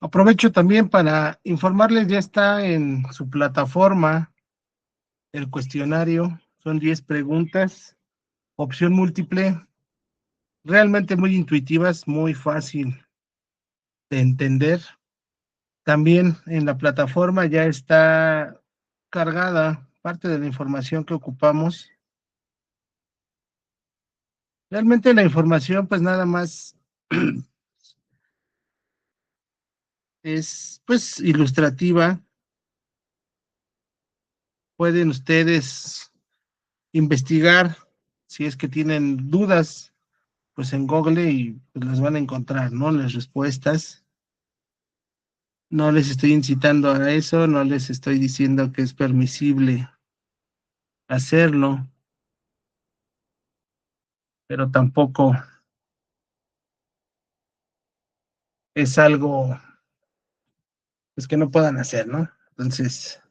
Aprovecho también para informarles, ya está en su plataforma el cuestionario, son 10 preguntas, opción múltiple, realmente muy intuitivas, muy fácil de entender. También en la plataforma ya está cargada parte de la información que ocupamos. Realmente la información pues nada más es pues ilustrativa. Pueden ustedes investigar si es que tienen dudas, pues en Google y pues las van a encontrar, ¿no? Las respuestas. No les estoy incitando a eso, no les estoy diciendo que es permisible hacerlo, pero tampoco es algo pues que no puedan hacer, ¿no? Entonces,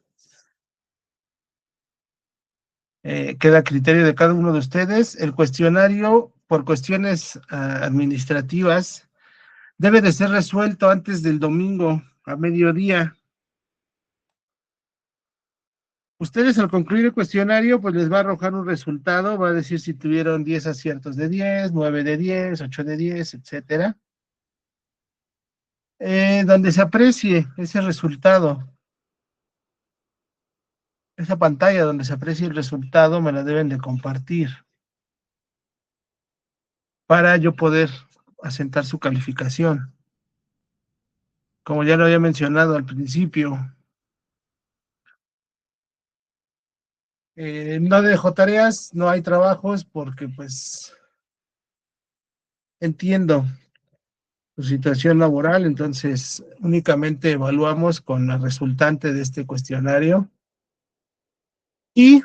queda a criterio de cada uno de ustedes. El cuestionario, por cuestiones administrativas, debe de ser resuelto antes del domingo a mediodía. Ustedes al concluir el cuestionario, pues les va a arrojar un resultado, va a decir si tuvieron 10 aciertos de 10, 9 de 10, 8 de 10, etcétera. Donde se aprecie ese resultado, esa pantalla donde se aprecie el resultado, me la deben de compartir para yo poder asentar su calificación. Como ya lo había mencionado al principio, no dejo tareas, no hay trabajos porque pues entiendo su situación laboral, entonces únicamente evaluamos con la resultante de este cuestionario y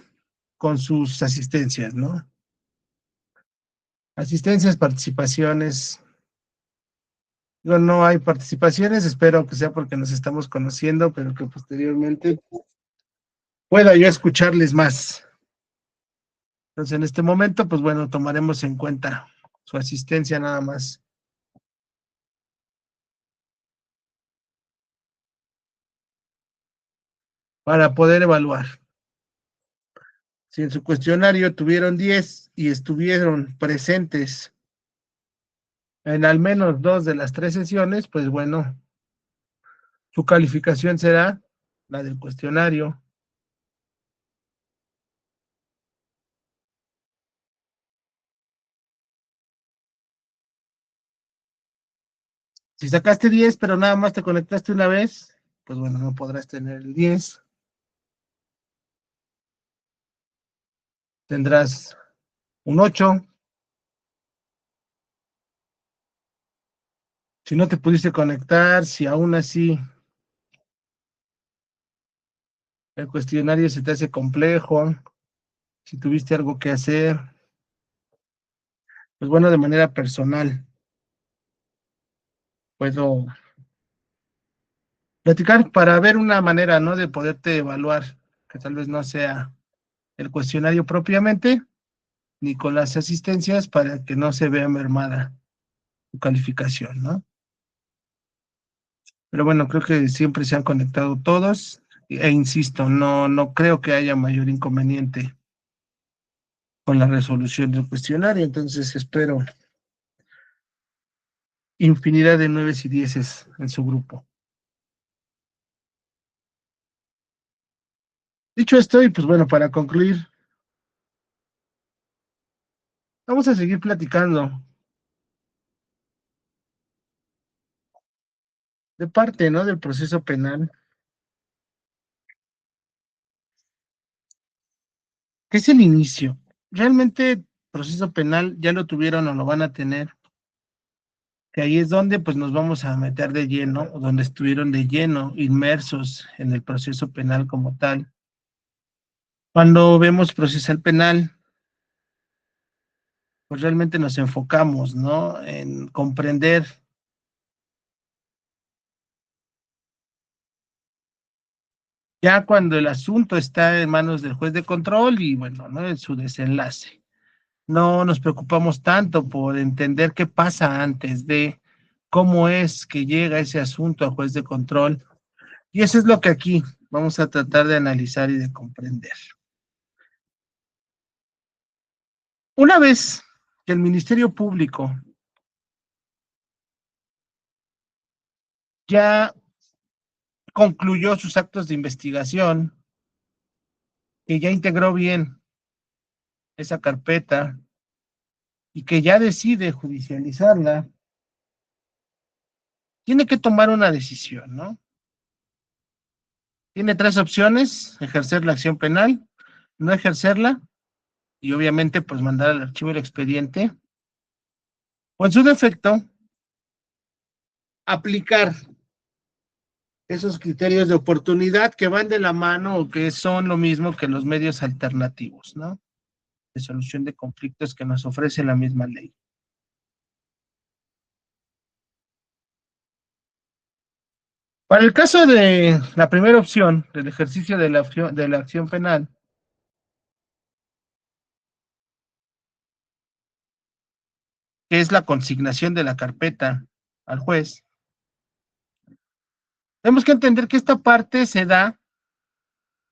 con sus asistencias, ¿no? Asistencias, participaciones. No, no hay participaciones, espero que sea porque nos estamos conociendo, pero que posteriormente pueda yo escucharles más. Entonces, en este momento, pues bueno, tomaremos en cuenta su asistencia nada más para poder evaluar. Si en su cuestionario tuvieron 10 y estuvieron presentes en al menos 2 de las 3 sesiones, pues bueno, su calificación será la del cuestionario. Si sacaste 10, pero nada más te conectaste una vez, pues bueno, no podrás tener el 10. Tendrás un 8. Si no te pudiste conectar, si aún así el cuestionario se te hace complejo, si tuviste algo que hacer, pues bueno, de manera personal puedo platicar para ver una manera, ¿no? De poderte evaluar, que tal vez no sea el cuestionario propiamente, ni con las asistencias para que no se vea mermada tu calificación, ¿no? Pero bueno, creo que siempre se han conectado todos e insisto, no creo que haya mayor inconveniente con la resolución del cuestionario, entonces espero infinidad de 9 y 10 en su grupo. Dicho esto, y pues bueno, para concluir, vamos a seguir platicando de parte, ¿no? Del proceso penal, que es el inicio. Realmente, proceso penal ya lo tuvieron o lo van a tener, que ahí es donde pues nos vamos a meter de lleno, o donde estuvieron de lleno, inmersos en el proceso penal como tal. Cuando vemos procesal penal, pues realmente nos enfocamos, ¿no? En comprender ya cuando el asunto está en manos del juez de control y bueno, ¿no? En su desenlace. No nos preocupamos tanto por entender qué pasa antes de cómo es que llega ese asunto a juez de control. Y eso es lo que aquí vamos a tratar de analizar y de comprender. Una vez que el Ministerio Público ya concluyó sus actos de investigación, que ya integró bien esa carpeta y que ya decide judicializarla, tiene que tomar una decisión, ¿no? Tiene tres opciones: ejercer la acción penal, no ejercerla y obviamente pues mandar al archivo el expediente, o en su defecto, aplicar esos criterios de oportunidad que van de la mano o que son lo mismo que los medios alternativos, ¿no? De solución de conflictos que nos ofrece la misma ley. Para el caso de la primera opción, del ejercicio de la acción penal, que es la consignación de la carpeta al juez, tenemos que entender que esta parte se da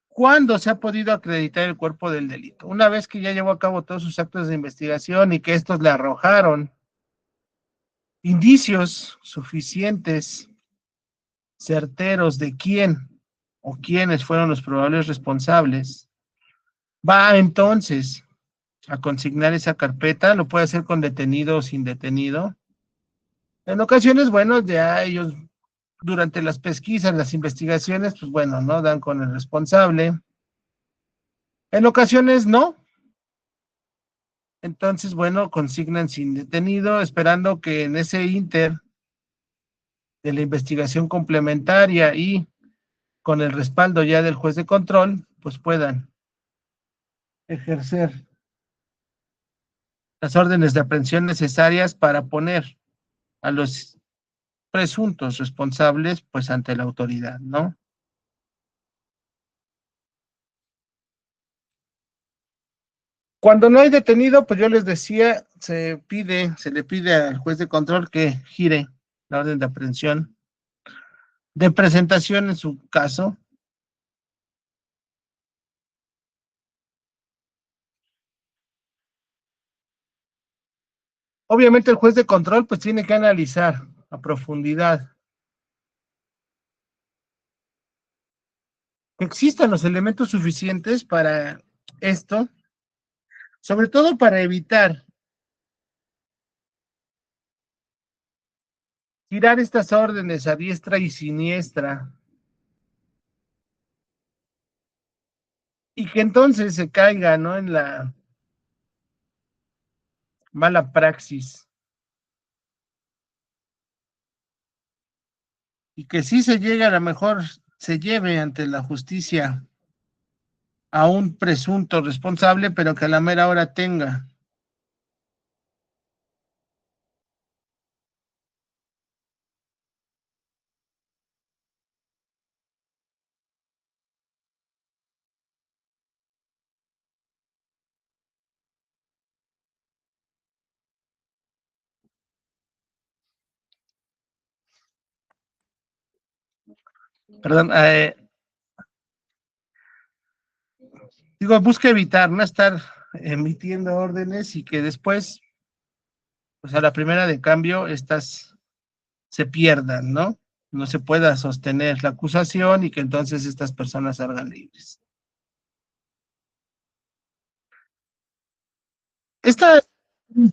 cuando se ha podido acreditar el cuerpo del delito. Una vez que ya llevó a cabo todos sus actos de investigación y que estos le arrojaron indicios suficientes, certeros de quién o quiénes fueron los probables responsables, va entonces a consignar esa carpeta. Lo puede hacer con detenido o sin detenido. En ocasiones, bueno, ya ellos durante las pesquisas, las investigaciones, pues bueno, ¿no? Dan con el responsable. En ocasiones no. Entonces, bueno, consignan sin detenido, esperando que en ese inter de la investigación complementaria y con el respaldo ya del juez de control, pues puedan ejercer las órdenes de aprehensión necesarias para poner a los presuntos responsables, pues ante la autoridad, ¿no? Cuando no hay detenido, pues yo les decía, se le pide al juez de control que gire la orden de aprehensión, de presentación en su caso. Obviamente el juez de control pues tiene que analizar a profundidad que existan los elementos suficientes para esto, sobre todo para evitar tirar estas órdenes a diestra y siniestra y que entonces se caiga, ¿no? En la mala praxis y que sí se llegue, a lo mejor se lleve ante la justicia a un presunto responsable, pero que a la mera hora tenga. Perdón, digo, busca evitar, no estar emitiendo órdenes y que después, pues a la primera de cambio, estas se pierdan, ¿no? No se pueda sostener la acusación y que entonces estas personas salgan libres. Esta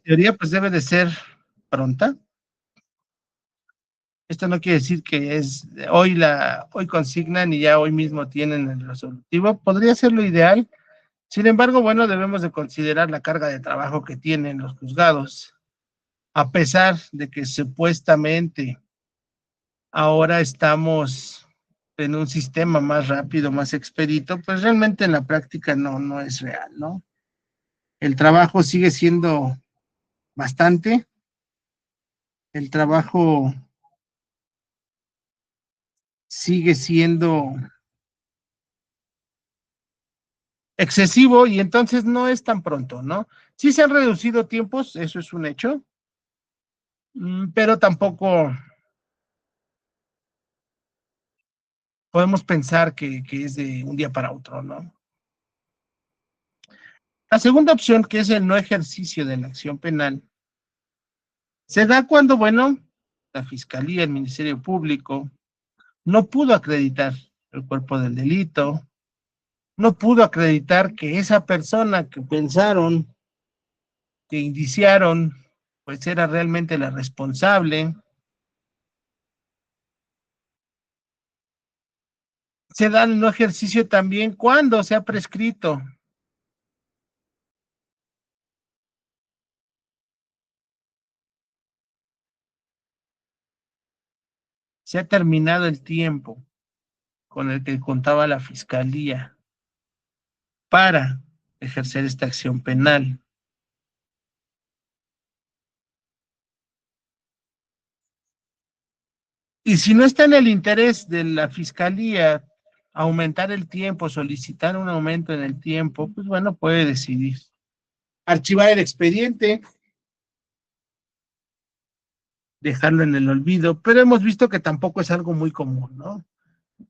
teoría, pues debe de ser pronta. Esto no quiere decir que es hoy consignan y ya hoy mismo tienen el resolutivo. Podría ser lo ideal. Sin embargo, bueno, debemos de considerar la carga de trabajo que tienen los juzgados, a pesar de que supuestamente ahora estamos en un sistema más rápido, más expedito, pues realmente en la práctica no es real, ¿no? El trabajo sigue siendo bastante, el trabajo sigue siendo excesivo y entonces no es tan pronto, ¿no? Sí se han reducido tiempos, eso es un hecho, pero tampoco podemos pensar que es de un día para otro, ¿no? La segunda opción, que es el no ejercicio de la acción penal, se da cuando, bueno, la Fiscalía, el Ministerio Público, no pudo acreditar el cuerpo del delito, no pudo acreditar que esa persona que pensaron, que indiciaron, pues era realmente la responsable. Se da el no ejercicio también cuando se ha prescrito, se ha terminado el tiempo con el que contaba la Fiscalía para ejercer esta acción penal. Y si no está en el interés de la Fiscalía aumentar el tiempo, solicitar un aumento en el tiempo, pues bueno, puede decidir archivar el expediente, dejarlo en el olvido, pero hemos visto que tampoco es algo muy común, ¿no?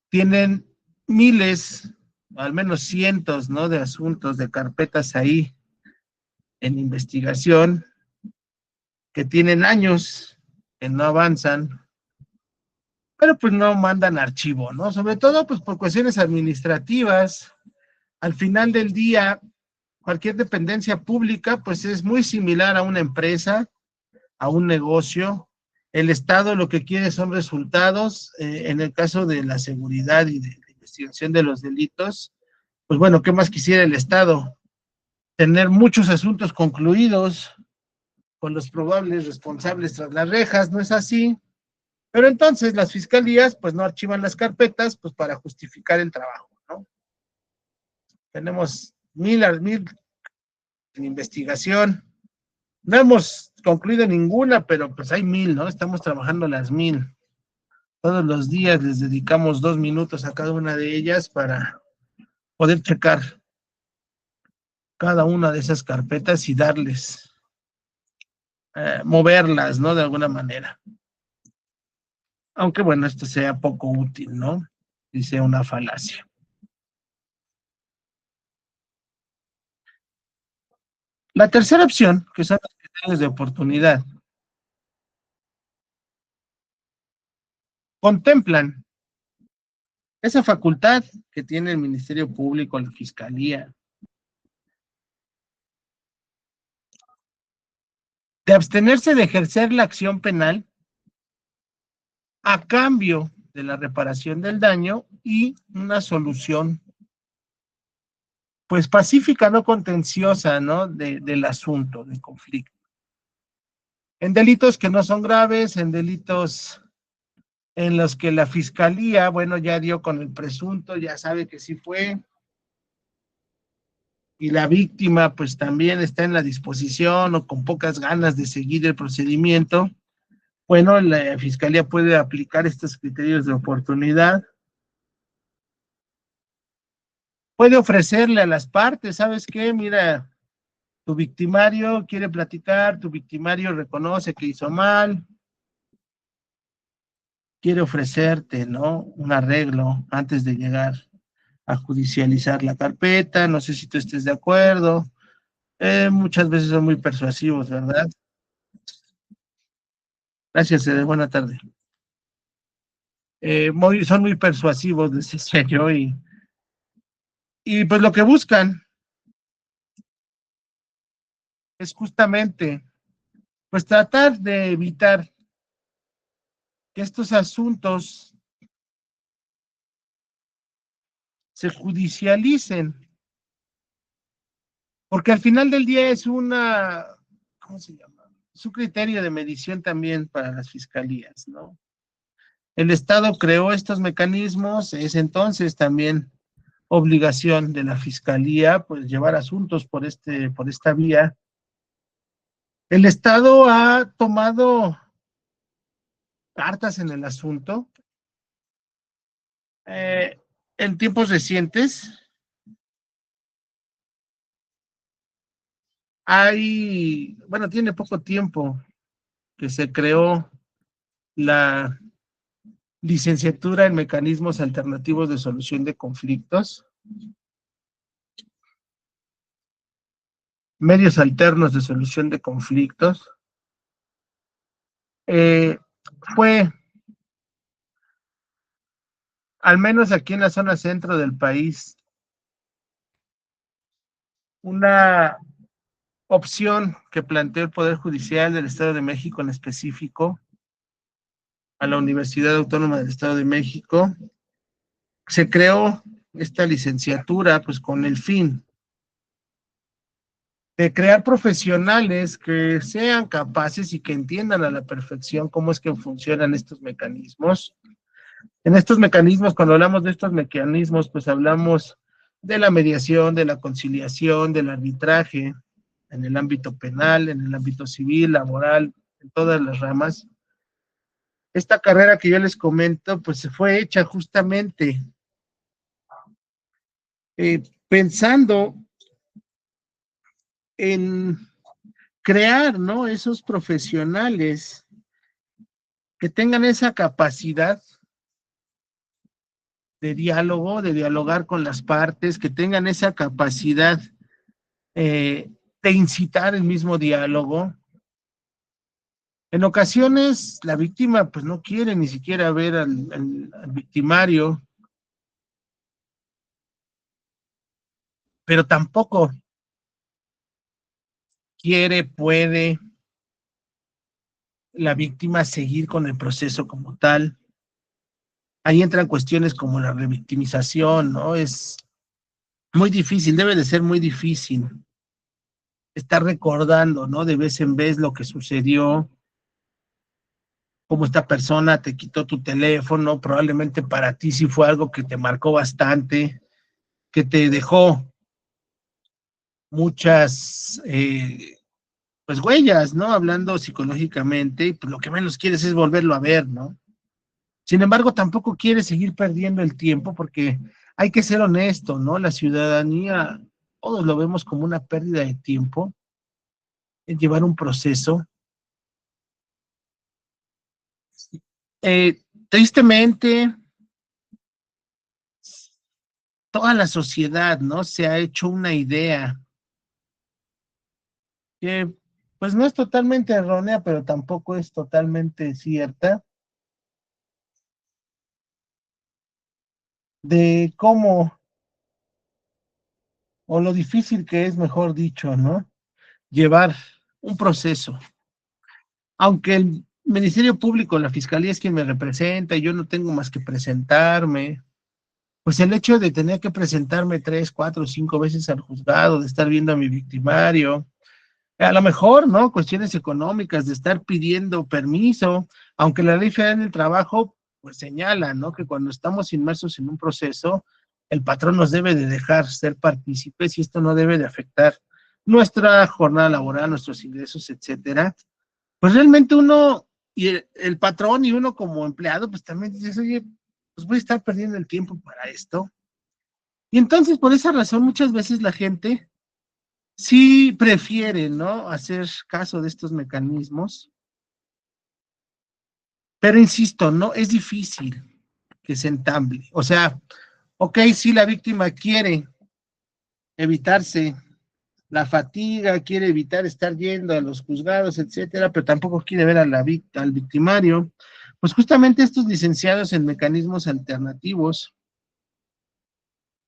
Tienen miles, al menos cientos, ¿no? De asuntos, de carpetas ahí en investigación, que tienen años, que no avanzan, pero pues no mandan archivo, ¿no? Sobre todo pues por cuestiones administrativas. Al final del día, cualquier dependencia pública pues es muy similar a una empresa, a un negocio. El Estado lo que quiere son resultados. En el caso de la seguridad y de la investigación de los delitos, pues bueno, ¿qué más quisiera el Estado? Tener muchos asuntos concluidos con los probables responsables tras las rejas, ¿no es así? Pero entonces las fiscalías pues no archivan las carpetas pues para justificar el trabajo, ¿no? Tenemos mil en investigación. No hemos concluido ninguna, pero pues hay mil, ¿no? Estamos trabajando las mil. Todos los días les dedicamos 2 minutos a cada una de ellas para poder checar cada una de esas carpetas y darles, moverlas, ¿no? De alguna manera. Aunque bueno, esto sea poco útil, ¿no? Y sea una falacia. La tercera opción, que son los criterios de oportunidad, contemplan esa facultad que tiene el Ministerio Público, la Fiscalía, de abstenerse de ejercer la acción penal a cambio de la reparación del daño y una solución, pues pacífica, no contenciosa, ¿no? Del asunto, del conflicto. En delitos que no son graves, en delitos en los que la Fiscalía, bueno, ya dio con el presunto, ya sabe que sí fue, y la víctima pues también está en la disposición o con pocas ganas de seguir el procedimiento, bueno, la Fiscalía puede aplicar estos criterios de oportunidad, puede ofrecerle a las partes, ¿sabes qué? Mira, tu victimario quiere platicar, tu victimario reconoce que hizo mal, quiere ofrecerte, ¿no? Un arreglo antes de llegar a judicializar la carpeta, no sé si tú estés de acuerdo. Muchas veces son muy persuasivos, ¿verdad? Gracias, buena tarde. Son muy persuasivos, decía yo, y pues lo que buscan es justamente pues tratar de evitar que estos asuntos se judicialicen, porque al final del día es ¿cómo se llama? Es un criterio de medición también para las fiscalías, ¿no? El Estado creó estos mecanismos, es entonces también obligación de la Fiscalía, pues llevar asuntos por esta vía. El Estado ha tomado cartas en el asunto. Eh, en tiempos recientes bueno, tiene poco tiempo que se creó la licenciatura en mecanismos alternativos de solución de conflictos, medios alternos de solución de conflictos. Fue, al menos aquí en la zona centro del país, una opción que planteó el Poder Judicial del Estado de México, en específico a la Universidad Autónoma del Estado de México. Se creó esta licenciatura pues con el fin de crear profesionales que sean capaces y que entiendan a la perfección cómo es que funcionan estos mecanismos. En estos mecanismos, cuando hablamos de estos mecanismos, pues hablamos de la mediación, de la conciliación, del arbitraje, en el ámbito penal, en el ámbito civil, laboral, en todas las ramas. Esta carrera que yo les comento, pues se fue hecha justamente pensando en crear, ¿no?, esos profesionales que tengan esa capacidad de diálogo, de dialogar con las partes, que tengan esa capacidad de incitar el mismo diálogo. En ocasiones la víctima pues no quiere ni siquiera ver al victimario, pero tampoco quiere, puede la víctima seguir con el proceso como tal. Ahí entran cuestiones como la revictimización, ¿no? Es muy difícil, debe de ser muy difícil estar recordando, ¿no?, de vez en vez lo que sucedió, cómo esta persona te quitó tu teléfono, probablemente para ti sí fue algo que te marcó bastante, que te dejó muchas pues huellas, ¿no? Hablando psicológicamente, y pues lo que menos quieres es volverlo a ver, ¿no? Sin embargo, tampoco quieres seguir perdiendo el tiempo porque hay que ser honesto, ¿no? La ciudadanía, todos lo vemos como una pérdida de tiempo en llevar un proceso. Tristemente, toda la sociedad, ¿no?, se ha hecho una idea que pues no es totalmente errónea, pero tampoco es totalmente cierta, de cómo, o lo difícil que es, mejor dicho, ¿no?, llevar un proceso. Aunque el Ministerio Público, la Fiscalía es quien me representa y yo no tengo más que presentarme, pues el hecho de tener que presentarme 3, 4, 5 veces al juzgado, de estar viendo a mi victimario, a lo mejor, ¿no?, cuestiones económicas, de estar pidiendo permiso, aunque la Ley Federal del Trabajo, pues señala, ¿no?, que cuando estamos inmersos en un proceso, el patrón nos debe de dejar ser partícipes y esto no debe de afectar nuestra jornada laboral, nuestros ingresos, etcétera. Pues realmente uno, y el patrón y uno como empleado, pues también dices, oye, pues voy a estar perdiendo el tiempo para esto. Y entonces, por esa razón, muchas veces la gente sí prefiere, ¿no?, hacer caso de estos mecanismos, pero insisto, no, es difícil que se entable. O sea, ok, si la víctima quiere evitarse la fatiga, quiere evitar estar yendo a los juzgados, etcétera, pero tampoco quiere ver a al victimario, pues justamente estos licenciados en mecanismos alternativos,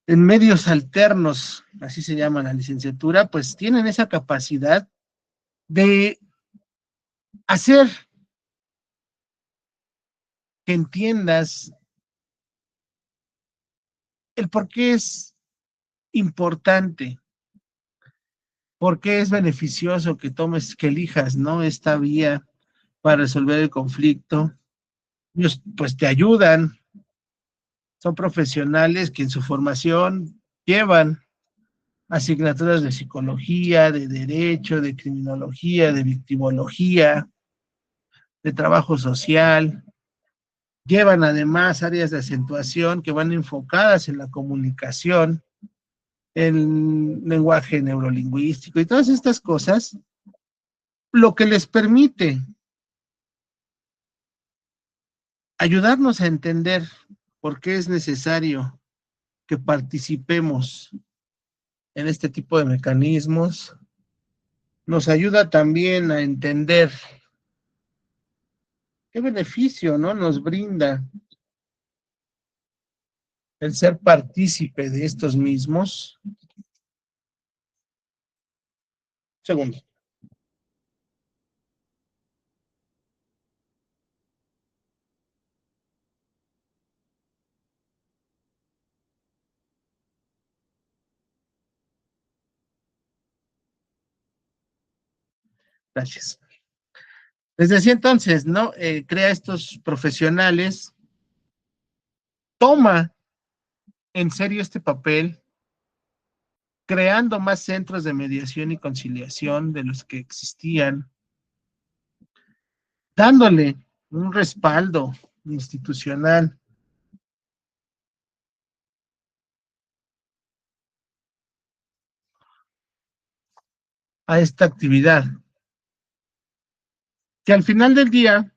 en medios alternos, así se llama la licenciatura, pues tienen esa capacidad de hacer que entiendas el por qué es importante, por qué es beneficioso que tomes, que elijas, ¿no?, esta vía para resolver el conflicto. Ellos pues te ayudan, son profesionales que en su formación llevan asignaturas de psicología, de derecho, de criminología, de victimología, de trabajo social. Llevan además áreas de acentuación que van enfocadas en la comunicación, el lenguaje neurolingüístico y todas estas cosas, lo que les permite ayudarnos a entender por qué es necesario que participemos en este tipo de mecanismos. Nos ayuda también a entender qué beneficio, ¿no?, nos brinda el ser partícipe de estos mismos. Segundo. Gracias. Desde así entonces, ¿no? Crea estos profesionales, toma en serio este papel, creando más centros de mediación y conciliación de los que existían, dándole un respaldo institucional a esta actividad, que al final del día,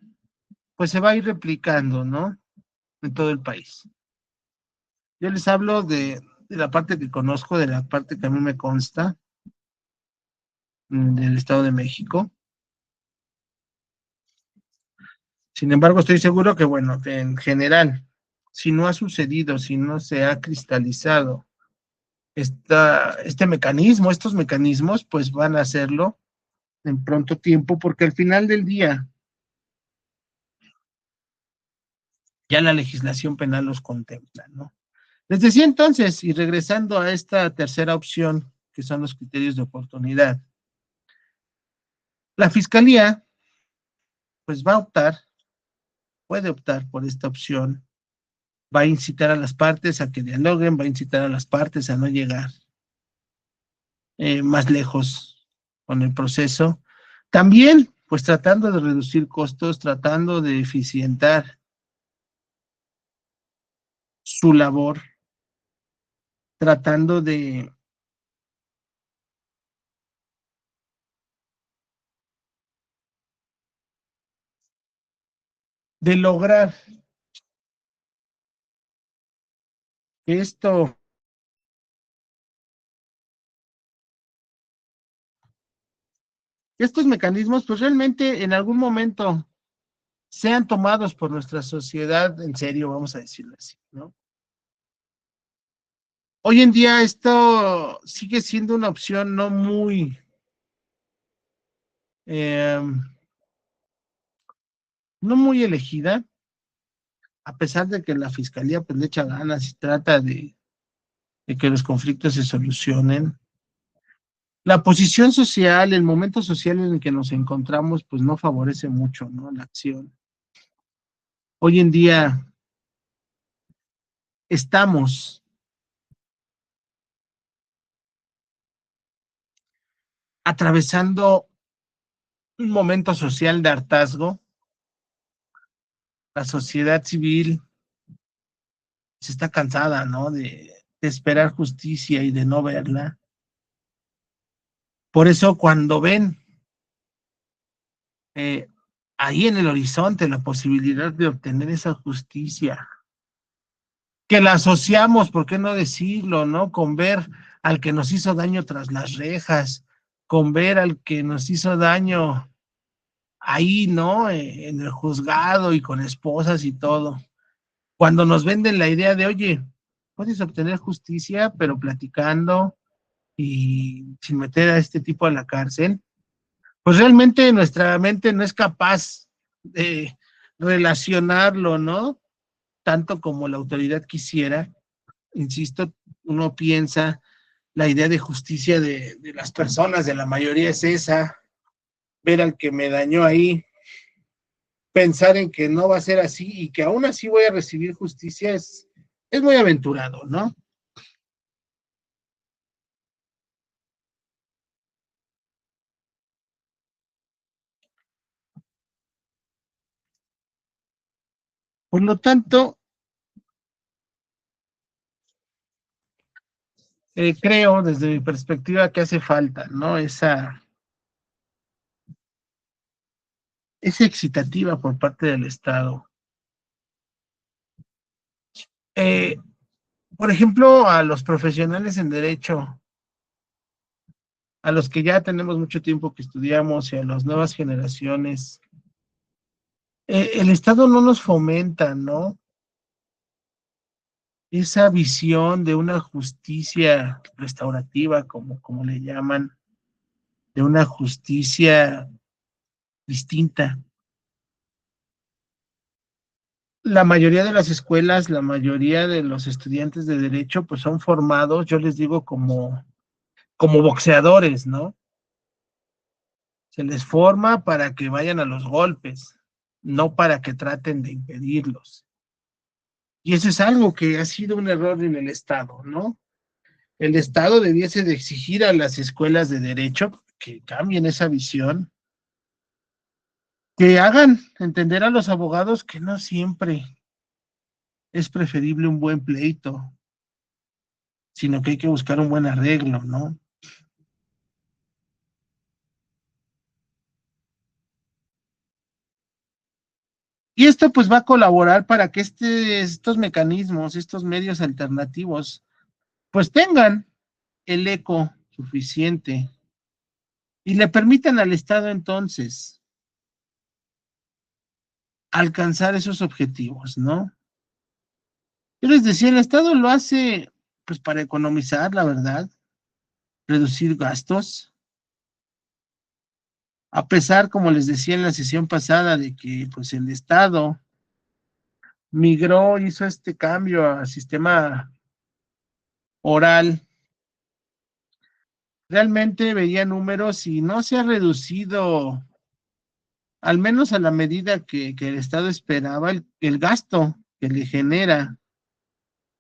pues se va a ir replicando, ¿no?, en todo el país. Yo les hablo de la parte que conozco, de la parte que a mí me consta, del Estado de México. Sin embargo, estoy seguro que, bueno, que en general, si no ha sucedido, si no se ha cristalizado este mecanismo, estos mecanismos, pues van a hacerlo en pronto tiempo, porque al final del día ya la legislación penal los contempla, ¿no? Les decía entonces, y regresando a esta tercera opción, que son los criterios de oportunidad, la Fiscalía, pues va a optar, puede optar por esta opción, va a incitar a las partes a que dialoguen, va a incitar a las partes a no llegar más lejos con el proceso. También, pues tratando de reducir costos, tratando de eficientar su labor, tratando de lograr que estos mecanismos, pues realmente en algún momento sean tomados por nuestra sociedad en serio, vamos a decirlo así, ¿no? Hoy en día esto sigue siendo una opción eh, no muy elegida, a pesar de que la fiscalía pues le echa ganas y trata de que los conflictos se solucionen. La posición social, el momento social en el que nos encontramos, pues no favorece mucho, ¿no?, la acción. Hoy en día estamos atravesando un momento social de hartazgo. La sociedad civil se está cansada, ¿no?, de esperar justicia y de no verla. Por eso cuando ven eh, ahí en el horizonte la posibilidad de obtener esa justicia, que la asociamos, ¿por qué no decirlo?, ¿no?, con ver al que nos hizo daño tras las rejas, con ver al que nos hizo daño ahí, ¿no?, en el juzgado y con esposas y todo. Cuando nos venden la idea de, oye, puedes obtener justicia, pero platicando y sin meter a este tipo a la cárcel, pues realmente nuestra mente no es capaz de relacionarlo, ¿no?, tanto como la autoridad quisiera. Insisto, uno piensa, la idea de justicia de las personas, de la mayoría es esa, ver al que me dañó ahí, pensar en que no va a ser así y que aún así voy a recibir justicia es muy aventurado, ¿no? Por lo tanto, creo desde mi perspectiva que hace falta, ¿no?, esa excitativa por parte del Estado, Eh, por ejemplo, a los profesionales en derecho, a los que ya tenemos mucho tiempo que estudiamos y a las nuevas generaciones, el Estado no nos fomenta, ¿no? Esa visión de una justicia restaurativa, como le llaman, de una justicia distinta. La mayoría de las escuelas, la mayoría de los estudiantes de derecho, pues son formados, yo les digo, como boxeadores, ¿no? Se les forma para que vayan a los golpes, no para que traten de impedirlos. Y eso es algo que ha sido un error en el Estado, ¿no? El Estado debiese de exigir a las escuelas de derecho que cambien esa visión, que hagan entender a los abogados que no siempre es preferible un buen pleito, sino que hay que buscar un buen arreglo, ¿no? Y esto pues va a colaborar para que estos mecanismos, estos medios alternativos, pues tengan el eco suficiente y le permitan al Estado entonces alcanzar esos objetivos, ¿no? Yo les decía, el Estado lo hace pues para economizar, la verdad, reducir gastos, a pesar, como les decía en la sesión pasada, de que pues el Estado migró, hizo este cambio al sistema oral. Realmente veía números y no se ha reducido, al menos a la medida que el Estado esperaba, el gasto que le genera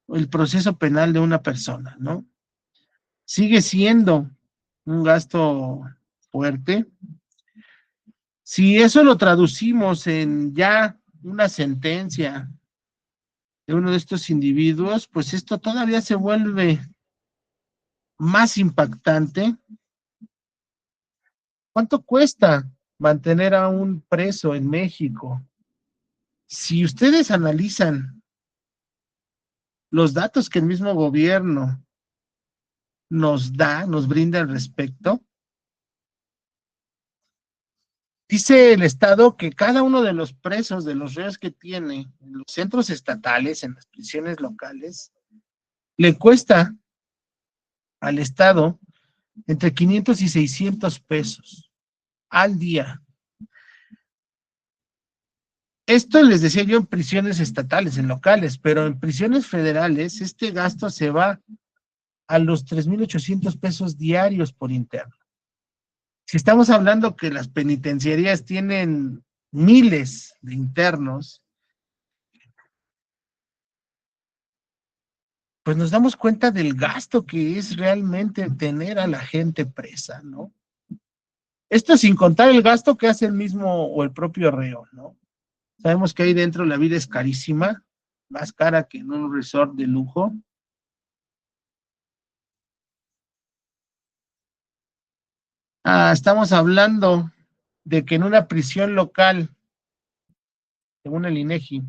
el proceso penal de una persona, ¿no? Sigue siendo un gasto fuerte. Si eso lo traducimos en ya una sentencia de uno de estos individuos, pues esto todavía se vuelve más impactante. ¿Cuánto cuesta mantener a un preso en México? Si ustedes analizan los datos que el mismo gobierno nos brinda al respecto, dice el Estado que cada uno de los presos, de los reos que tiene en los centros estatales, en las prisiones locales, le cuesta al Estado entre 500 y 600 pesos al día. Esto les decía yo en prisiones estatales, en locales, pero en prisiones federales este gasto se va a los 3,800 pesos diarios por interno. Si estamos hablando que las penitenciarías tienen miles de internos, pues nos damos cuenta del gasto que es realmente tener a la gente presa, ¿no? Esto sin contar el gasto que hace el mismo o el propio reo, ¿no? Sabemos que ahí dentro la vida es carísima, más cara que en un resort de lujo. Estamos hablando de que en una prisión local, según el INEGI,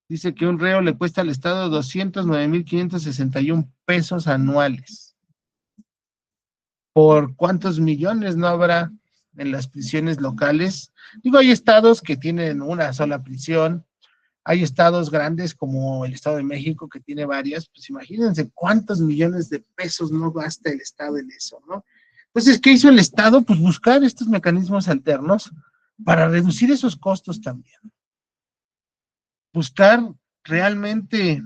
dice que un reo le cuesta al Estado 209,561 pesos anuales. ¿Por cuántos millones no habrá en las prisiones locales? Digo, hay estados que tienen una sola prisión, hay estados grandes como el Estado de México que tiene varias, pues imagínense cuántos millones de pesos no gasta el Estado en eso, ¿no? Entonces, ¿qué hizo el Estado? Pues buscar estos mecanismos alternos para reducir esos costos también. Buscar realmente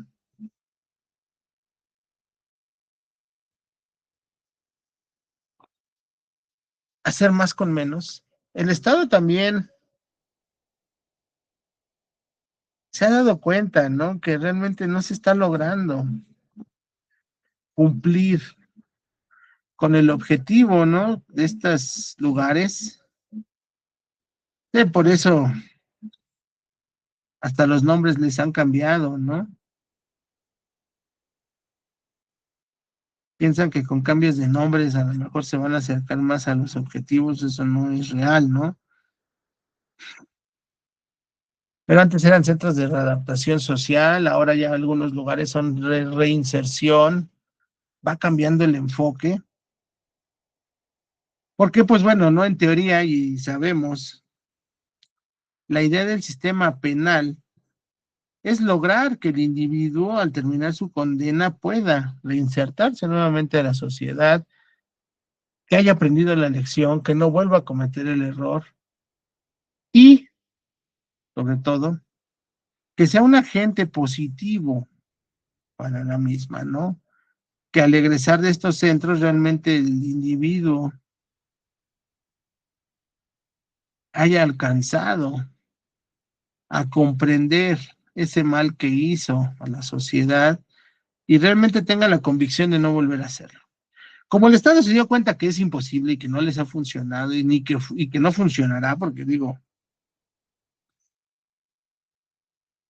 hacer más con menos. El Estado también se ha dado cuenta, ¿no? Que realmente no se está logrando cumplir con el objetivo, ¿no? De estos lugares. Por eso hasta los nombres les han cambiado, ¿no? Piensan que con cambios de nombres a lo mejor se van a acercar más a los objetivos, eso no es real, ¿no? Pero antes eran centros de readaptación social, ahora ya algunos lugares son reinserción, va cambiando el enfoque, porque pues bueno, no en teoría y sabemos, la idea del sistema penal es lograr que el individuo al terminar su condena pueda reinsertarse nuevamente a la sociedad, que haya aprendido la lección, que no vuelva a cometer el error y, sobre todo, que sea un agente positivo para la misma, ¿no? Que al egresar de estos centros realmente el individuo haya alcanzado a comprender ese mal que hizo a la sociedad y realmente tenga la convicción de no volver a hacerlo. Como el Estado se dio cuenta que es imposible y que no les ha funcionado y que no funcionará, porque digo,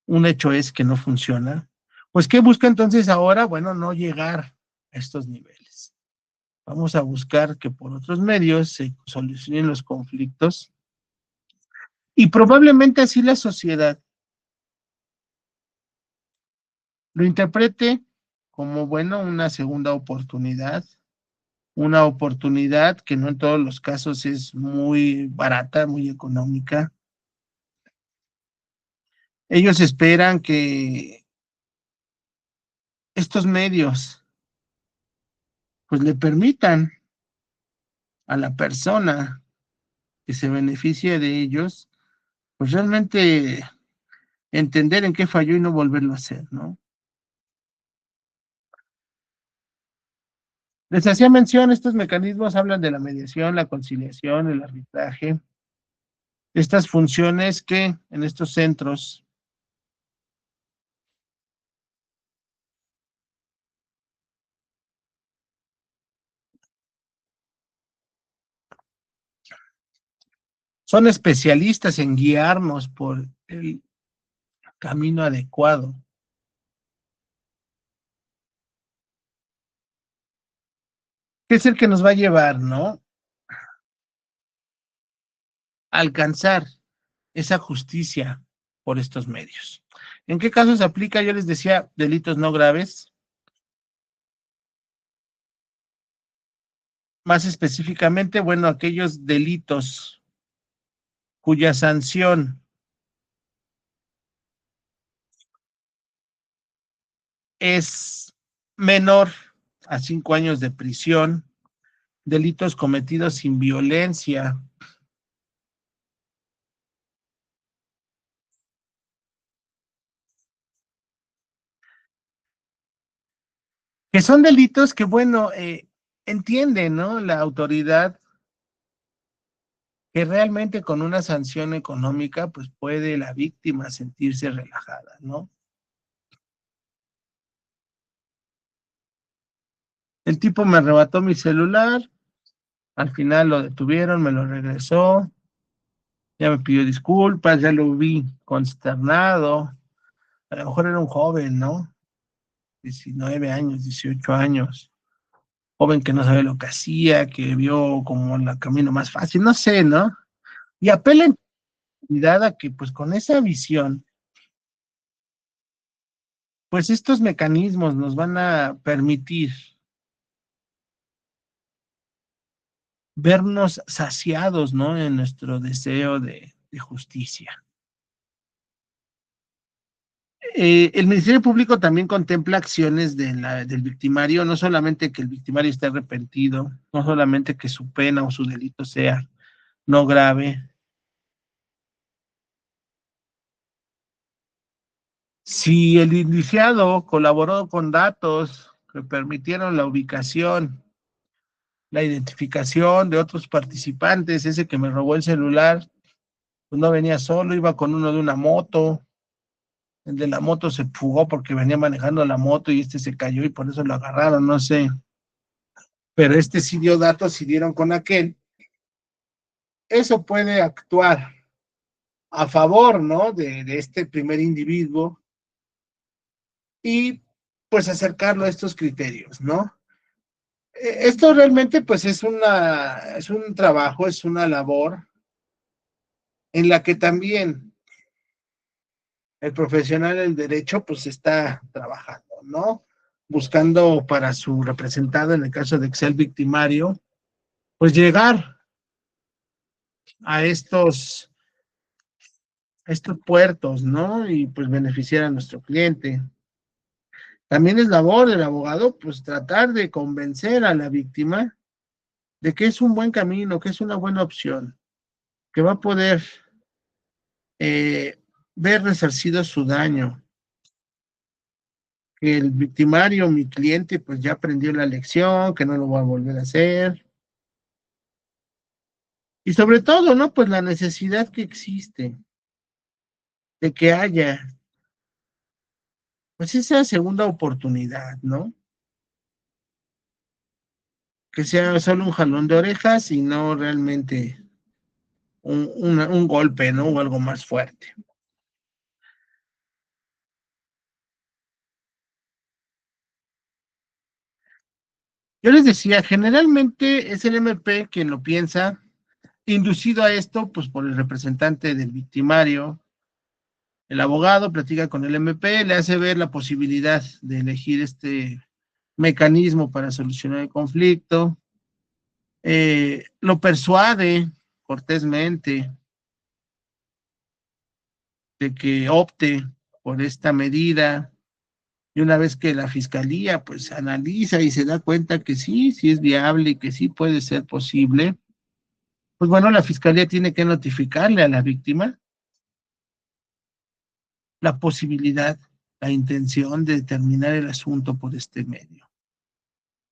un hecho es que no funciona, pues ¿qué busca entonces ahora? Bueno, no llegar a estos niveles. Vamos a buscar que por otros medios se solucionen los conflictos y probablemente así la sociedad lo interprete como, bueno, una oportunidad que no en todos los casos es muy barata, muy económica. Ellos esperan que estos medios pues le permitan a la persona que se beneficie de ellos, pues realmente entender en qué falló y no volverlo a hacer, ¿no? Les hacía mención, estos mecanismos hablan de la mediación, la conciliación, el arbitraje, estas funciones que en estos centros son especialistas en guiarnos por el camino adecuado, que es el que nos va a llevar, ¿no? A alcanzar esa justicia por estos medios. ¿En qué casos se aplica? Yo les decía delitos no graves, más específicamente, bueno, aquellos delitos cuya sanción es menor a 5 años de prisión, delitos cometidos sin violencia, que son delitos que, bueno, entiende, ¿no? La autoridad que realmente con una sanción económica, pues puede la víctima sentirse relajada, ¿no? El tipo me arrebató mi celular, al final lo detuvieron, me lo regresó, ya me pidió disculpas, ya lo vi consternado, a lo mejor era un joven, ¿no? 19 años, 18 años, joven que no sabe lo que hacía, que vio como el camino más fácil, no sé, ¿no? Y apela en realidad a que pues con esa visión, pues estos mecanismos nos van a permitir vernos saciados, ¿no? En nuestro deseo de justicia. El Ministerio Público también contempla acciones del victimario, no solamente que el victimario esté arrepentido, no solamente que su pena o su delito sea no grave. Si el indiciado colaboró con datos que permitieron la ubicación, la identificación de otros participantes, ese que me robó el celular, pues no venía solo, iba con uno de una moto, el de la moto se fugó porque venía manejando la moto y este se cayó y por eso lo agarraron, no sé. Pero este sí dio datos y dieron con aquel. Eso puede actuar a favor, ¿no? De este primer individuo y pues acercarlo a estos criterios, ¿no? Esto realmente pues es un trabajo, es una labor en la que también el profesional del derecho pues está trabajando, ¿no? Buscando para su representado, en el caso de Excel victimario, pues llegar a estos puertos, ¿no? Y pues beneficiar a nuestro cliente. También es labor del abogado, pues tratar de convencer a la víctima de que es un buen camino, que es una buena opción, que va a poder eh, ver resarcido su daño, que el victimario, mi cliente, pues ya aprendió la lección, que no lo va a volver a hacer. Y sobre todo, ¿no? Pues la necesidad que existe de que haya, pues esa segunda oportunidad, ¿no? Que sea solo un jalón de orejas y no realmente un golpe, ¿no? O algo más fuerte. Yo les decía, generalmente es el MP quien lo piensa, inducido a esto, pues por el representante del victimario. El abogado platica con el MP, le hace ver la posibilidad de elegir este mecanismo para solucionar el conflicto, lo persuade cortésmente de que opte por esta medida, y una vez que la fiscalía pues analiza y se da cuenta que sí, sí es viable y que sí puede ser posible, pues bueno, la fiscalía tiene que notificarle a la víctima la posibilidad, la intención de terminar el asunto por este medio.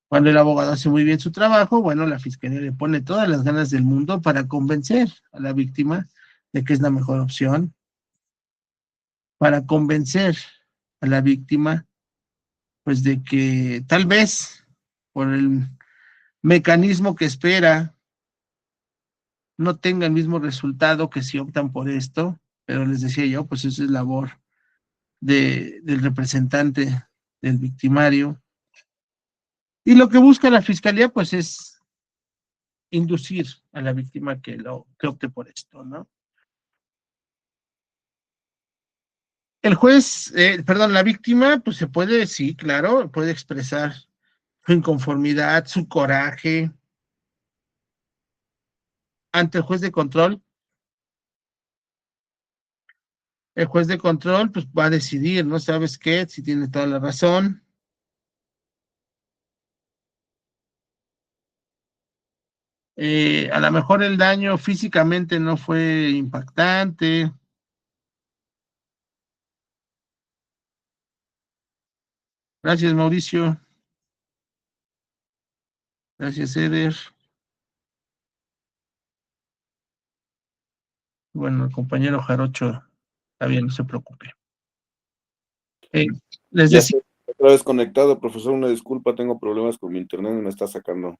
Cuando el abogado hace muy bien su trabajo, bueno, la fiscalía le pone todas las ganas del mundo para convencer a la víctima de que es la mejor opción, para convencer a la víctima, pues de que tal vez por el mecanismo que espera no tenga el mismo resultado que si optan por esto, pero les decía yo, pues eso es labor del representante del victimario. Y lo que busca la fiscalía, pues es inducir a la víctima que opte por esto, ¿no? El juez, perdón, la víctima, pues se puede, sí, claro, puede expresar su inconformidad, su coraje ante el juez de control. El juez de control, pues va a decidir, ¿no? ¿Sabes qué? Si tiene toda la razón. A lo mejor el daño físicamente no fue impactante. Gracias, Mauricio. Gracias, Eder. Bueno, el compañero Jarocho está bien, no se preocupe. Eh, les Ya decía. estoy otra vez conectado, profesor, una disculpa, tengo problemas con mi internet y me está sacando.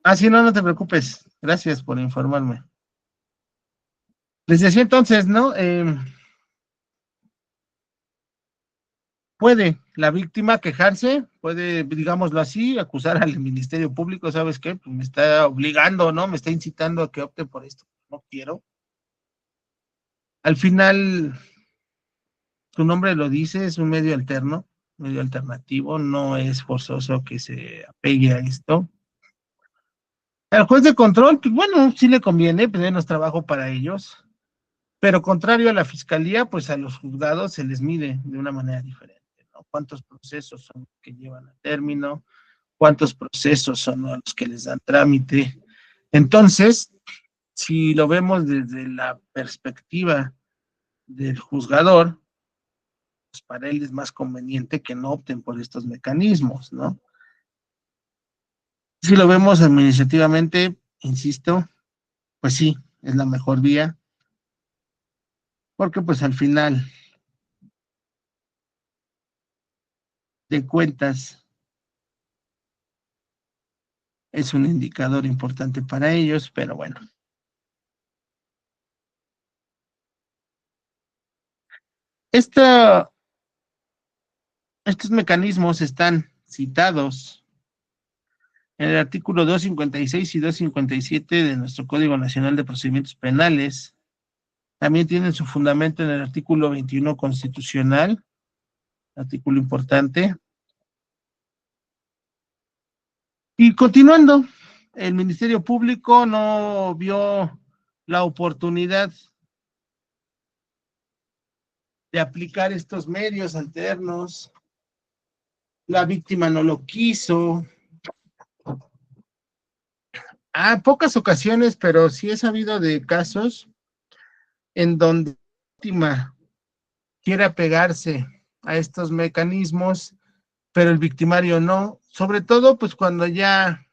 Ah, sí, no, no te preocupes. Gracias por informarme. Les decía entonces, ¿no? Puede la víctima quejarse, puede, digámoslo así, acusar al Ministerio Público, ¿sabes qué? Pues me está obligando, ¿no? Me está incitando a que opte por esto. No quiero. Al final, tu nombre lo dice, es un medio alterno, medio alternativo, no es forzoso que se apegue a esto. Al juez de control, pues bueno, sí le conviene, pues menos trabajo para ellos, pero contrario a la fiscalía, pues a los juzgados se les mide de una manera diferente, ¿no? ¿Cuántos procesos son los que llevan a término? ¿Cuántos procesos son los que les dan trámite? Entonces, si lo vemos desde la perspectiva del juzgador, pues para él es más conveniente que no opten por estos mecanismos, ¿no? Si lo vemos administrativamente, insisto, pues sí, es la mejor vía, porque pues al final de cuentas es un indicador importante para ellos, pero bueno. Esta, estos mecanismos están citados en el artículo 256 y 257 de nuestro Código Nacional de Procedimientos Penales, también tienen su fundamento en el artículo 21 constitucional, artículo importante. Y continuando, el Ministerio Público no vio la oportunidad de aplicar estos medios alternos. La víctima no lo quiso. Pocas ocasiones, pero sí he sabido de casos en donde la víctima quiere apegarse a estos mecanismos, pero el victimario no. Sobre todo, pues cuando ya,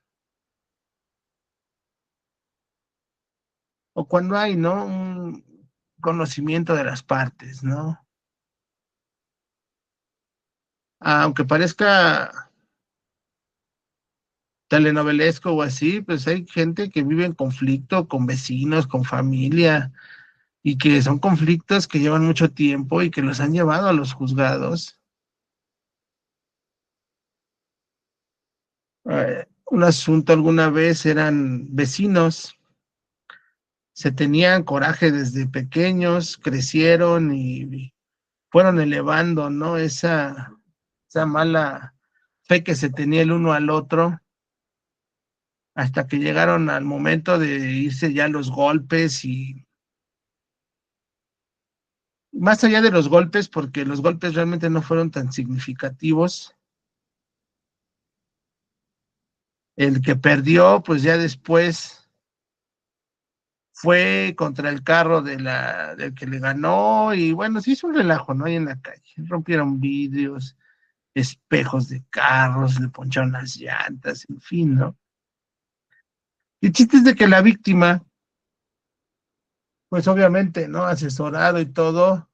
o cuando hay, ¿no? Un conocimiento de las partes, ¿no? Aunque parezca telenovelesco o así, pues hay gente que vive en conflicto con vecinos, con familia, y que son conflictos que llevan mucho tiempo y que los han llevado a los juzgados. Un asunto alguna vez eran vecinos, se tenían coraje desde pequeños, crecieron y fueron elevando, ¿no? Esa mala fe que se tenía el uno al otro, hasta que llegaron al momento de irse ya los golpes y más allá de los golpes, porque los golpes realmente no fueron tan significativos. El que perdió, pues ya después fue contra el carro del que le ganó y bueno, se hizo un relajo, ¿no? Ahí en la calle. Rompieron vidrios, espejos de carros, le poncharon las llantas, en fin, ¿no? Y el chiste es de que la víctima, pues obviamente, ¿no? Asesorado y todo,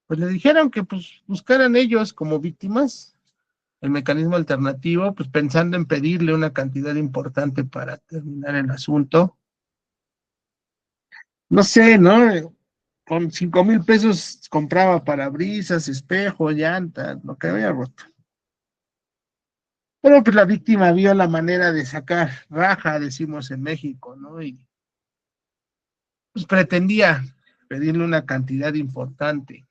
pues le dijeron que pues buscaran ellos como víctimas el mecanismo alternativo, pues pensando en pedirle una cantidad importante para terminar el asunto. No sé, ¿no? Con 5,000 pesos compraba parabrisas, espejo, llanta, lo que había roto. Pero pues la víctima vio la manera de sacar raja, decimos en México, ¿no? Y pues pretendía pedirle una cantidad importante.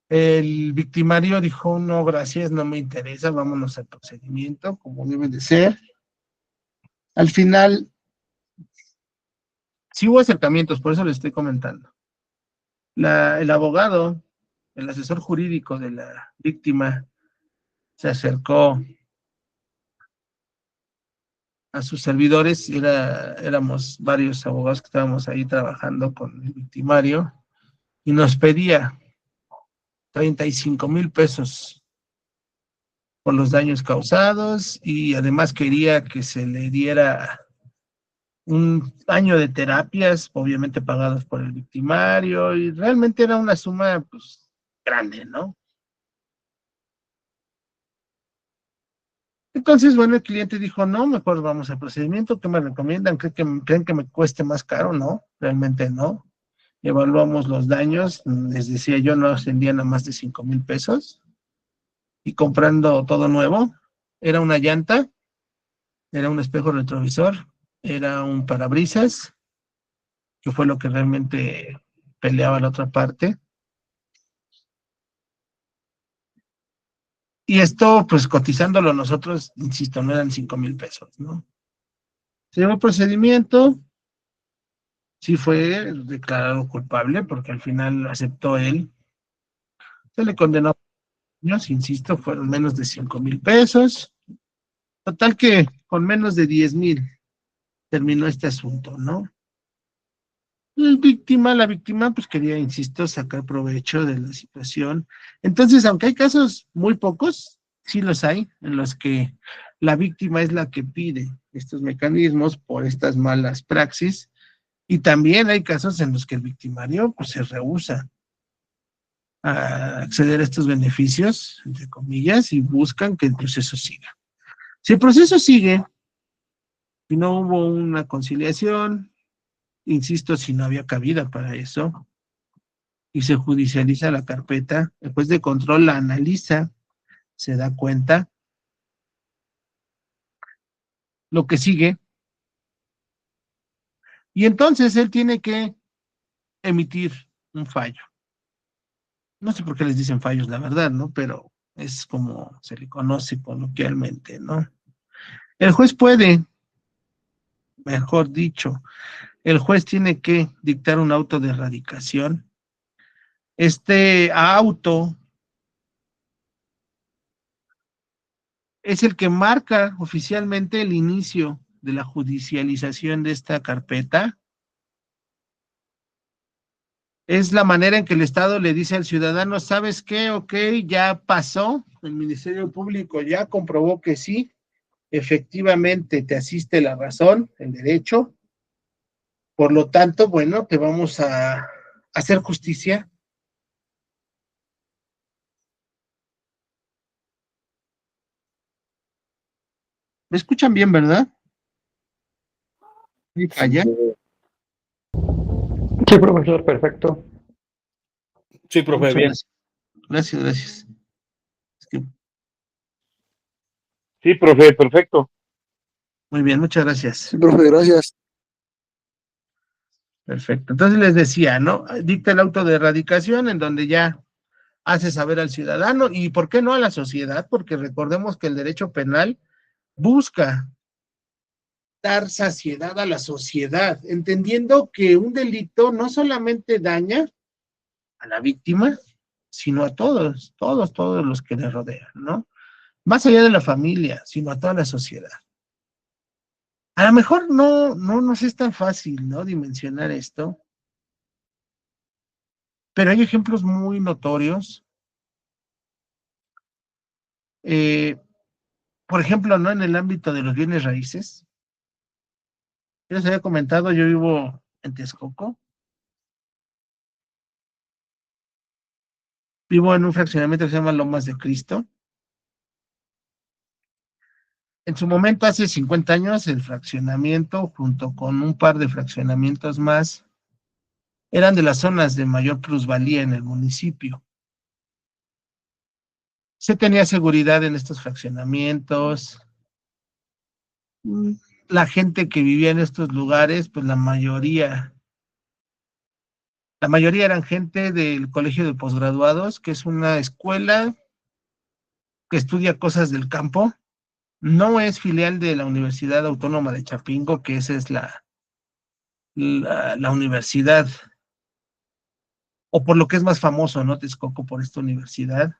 El victimario dijo, no, gracias, no me interesa, vámonos al procedimiento, como debe de ser. Al final, sí hubo acercamientos, por eso le estoy comentando. El abogado, el asesor jurídico de la víctima, se acercó a sus servidores, éramos varios abogados que estábamos ahí trabajando con el victimario, y nos pedía 35,000 pesos por los daños causados, y además quería que se le diera un año de terapias, obviamente pagadas por el victimario, y realmente era una suma, pues, grande, ¿no? Entonces, bueno, el cliente dijo, no, mejor vamos al procedimiento, ¿qué me recomiendan? ¿Creen que me cueste más caro? No, realmente no. Evaluamos los daños, les decía yo, no ascendían a más de 5,000 pesos, y comprando todo nuevo, era una llanta, era un espejo retrovisor, era un parabrisas, que fue lo que realmente peleaba la otra parte. Y esto, pues cotizándolo nosotros, insisto, no eran 5,000 pesos, ¿no? Se llevó el procedimiento, sí fue declarado culpable, porque al final aceptó él, se le condenó a años, insisto, fueron menos de 5,000 pesos, total que con menos de 10,000 terminó este asunto, ¿no? La víctima, pues quería, insisto, sacar provecho de la situación. Entonces, aunque hay casos muy pocos, sí los hay, en los que la víctima es la que pide estos mecanismos por estas malas praxis, y también hay casos en los que el victimario, pues, se rehúsa a acceder a estos beneficios, entre comillas, y buscan que el proceso siga. Si el proceso sigue y no hubo una conciliación, insisto, si no había cabida para eso, y se judicializa la carpeta, el juez de control la analiza, se da cuenta, lo que sigue Y entonces él tiene que emitir un fallo. No sé por qué les dicen fallos, la verdad, ¿no? Pero es como se le conoce coloquialmente, ¿no? El juez puede, mejor dicho, el juez tiene que dictar un auto de erradicación. Este auto es el que marca oficialmente el inicio de la judicialización de esta carpeta. Es la manera en que el Estado le dice al ciudadano, ¿sabes qué? Ok, ya pasó, el Ministerio Público ya comprobó que sí, efectivamente te asiste la razón, el derecho, por lo tanto, bueno, te vamos a hacer justicia. ¿Me escuchan bien, verdad? ¿Y falla? Sí, profesor, perfecto. Sí, profe, Muchas bien. gracias. Gracias, gracias. Es que, Sí, profe, perfecto. muy bien, muchas gracias. Sí, profe, gracias. Perfecto. Entonces les decía, ¿no? Dicta el auto de erradicación en donde ya hace saber al ciudadano y, ¿por qué no a la sociedad? Porque recordemos que el derecho penal busca dar saciedad a la sociedad, entendiendo que un delito no solamente daña a la víctima, sino a todos, todos los que le rodean, ¿no? Más allá de la familia, sino a toda la sociedad. A lo mejor no nos es tan fácil, ¿no? Dimensionar esto, pero hay ejemplos muy notorios. Eh, por ejemplo, ¿no? En el ámbito de los bienes raíces. Yo les había comentado, yo vivo en Texcoco. Vivo en un fraccionamiento que se llama Lomas de Cristo. En su momento, hace 50 años, el fraccionamiento, junto con un par de fraccionamientos más, eran de las zonas de mayor plusvalía en el municipio. Se tenía seguridad en estos fraccionamientos. La gente que vivía en estos lugares, pues la mayoría eran gente del Colegio de Posgraduados, que es una escuela que estudia cosas del campo. No es filial de la Universidad Autónoma de Chapingo, que esa es la universidad, o por lo que es más famoso, ¿no? Texcoco por esta universidad.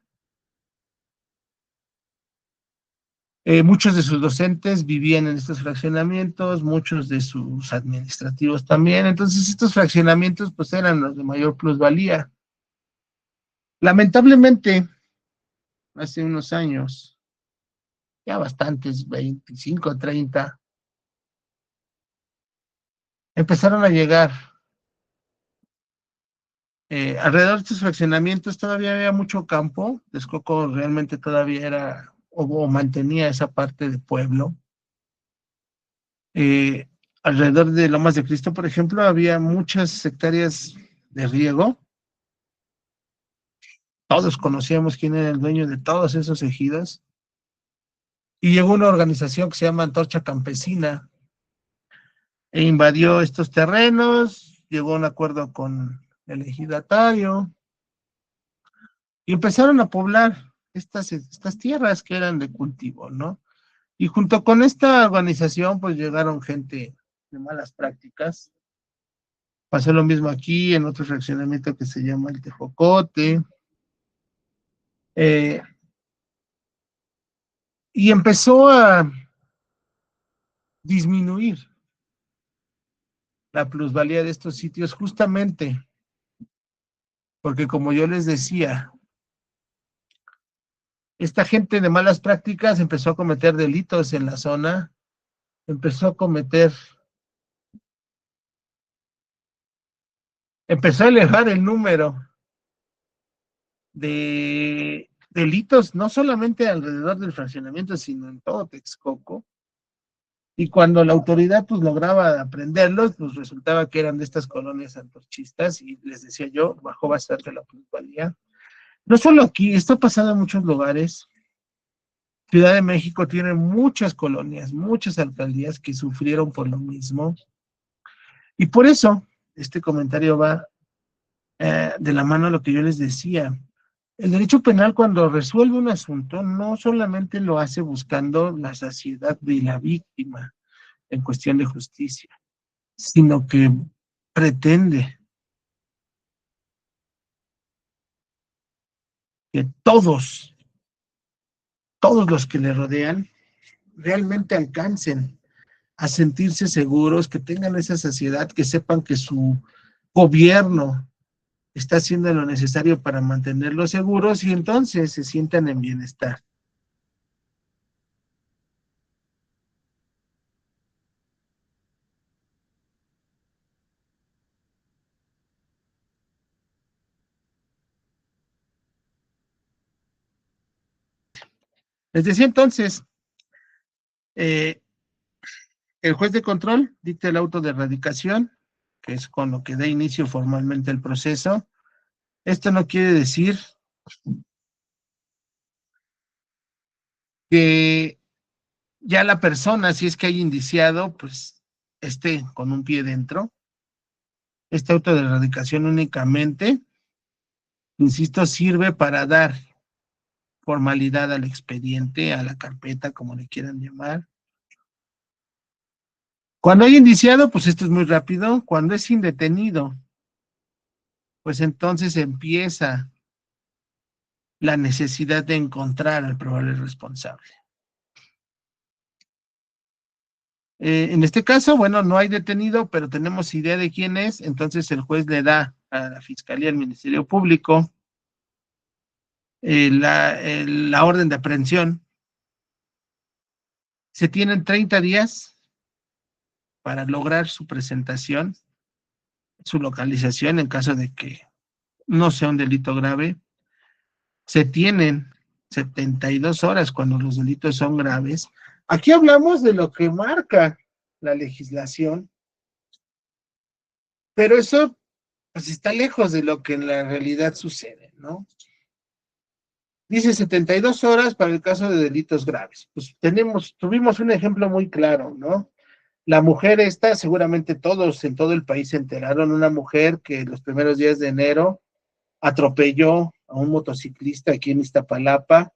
Muchos de sus docentes vivían en estos fraccionamientos, muchos de sus administrativos también. Entonces, estos fraccionamientos, pues, eran los de mayor plusvalía. Lamentablemente, hace unos años, ya bastantes, 25, 30, empezaron a llegar. Alrededor de estos fraccionamientos todavía había mucho campo. Texcoco realmente todavía era o mantenía esa parte de pueblo. Alrededor de Lomas de Cristo, por ejemplo, había muchas hectáreas de riego. Todos conocíamos quién era el dueño de todos esos ejidos. Y llegó una organización que se llama Antorcha Campesina e invadió estos terrenos, llegó a un acuerdo con el ejidatario y empezaron a poblar estas tierras que eran de cultivo, ¿no? Y junto con esta organización, pues llegaron gente de malas prácticas. Pasó lo mismo aquí, en otro fraccionamiento que se llama El Tejocote. Eh, y empezó a disminuir la plusvalía de estos sitios justamente porque, como yo les decía, esta gente de malas prácticas empezó a cometer delitos en la zona, empezó a elevar el número de delitos, no solamente alrededor del fraccionamiento, sino en todo Texcoco. Y cuando la autoridad pues lograba aprenderlos, pues resultaba que eran de estas colonias antorchistas y les decía yo, bajó bastante la plusvalía. No solo aquí, esto ha pasado en muchos lugares. Ciudad de México tiene muchas colonias, muchas alcaldías que sufrieron por lo mismo. Y por eso, este comentario va de la mano a lo que yo les decía. El derecho penal, cuando resuelve un asunto, no solamente lo hace buscando la saciedad de la víctima en cuestión de justicia, sino que pretende que todos los que le rodean, realmente alcancen a sentirse seguros, que tengan esa saciedad, que sepan que su gobierno está haciendo lo necesario para mantenerlos seguros y entonces se sientan en bienestar. Les decía entonces, eh, el juez de control dicta el auto de erradicación, que es con lo que da inicio formalmente el proceso. Esto no quiere decir que ya la persona, si es que hay indiciado, pues esté con un pie dentro. Este auto de erradicación únicamente, insisto, sirve para dar formalidad al expediente, a la carpeta, como le quieran llamar. Cuando hay indiciado, pues esto es muy rápido. Cuando es indetenido, pues entonces empieza la necesidad de encontrar al probable responsable. En este caso, bueno, no hay detenido, pero tenemos idea de quién es, entonces el juez le da a la Fiscalía, al Ministerio Público, la orden de aprehensión. Se tienen 30 días para lograr su presentación, su localización en caso de que no sea un delito grave. Se tienen 72 horas cuando los delitos son graves. Aquí hablamos de lo que marca la legislación, pero eso pues está lejos de lo que en la realidad sucede, ¿no? Dice 72 horas para el caso de delitos graves. Pues tuvimos un ejemplo muy claro, ¿no? La mujer esta, seguramente todos en todo el país se enteraron, una mujer que los primeros días de enero atropelló a un motociclista aquí en Iztapalapa.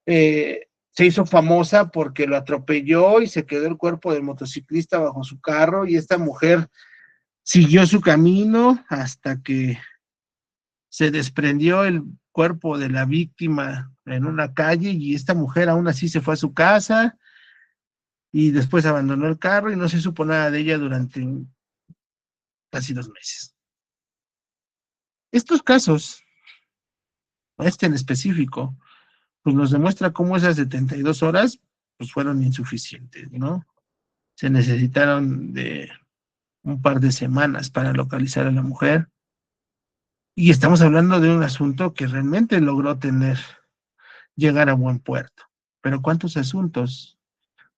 Se hizo famosa porque lo atropelló y se quedó el cuerpo del motociclista bajo su carro y esta mujer siguió su camino hasta que se desprendió el cuerpo de la víctima en una calle y esta mujer aún así se fue a su casa y después abandonó el carro y no se supo nada de ella durante casi 2 meses. Estos casos, este en específico, pues nos demuestra cómo esas 72 horas pues fueron insuficientes, ¿no? Se necesitaron de un par de semanas para localizar a la mujer y estamos hablando de un asunto que realmente logró llegar a buen puerto. Pero ¿cuántos asuntos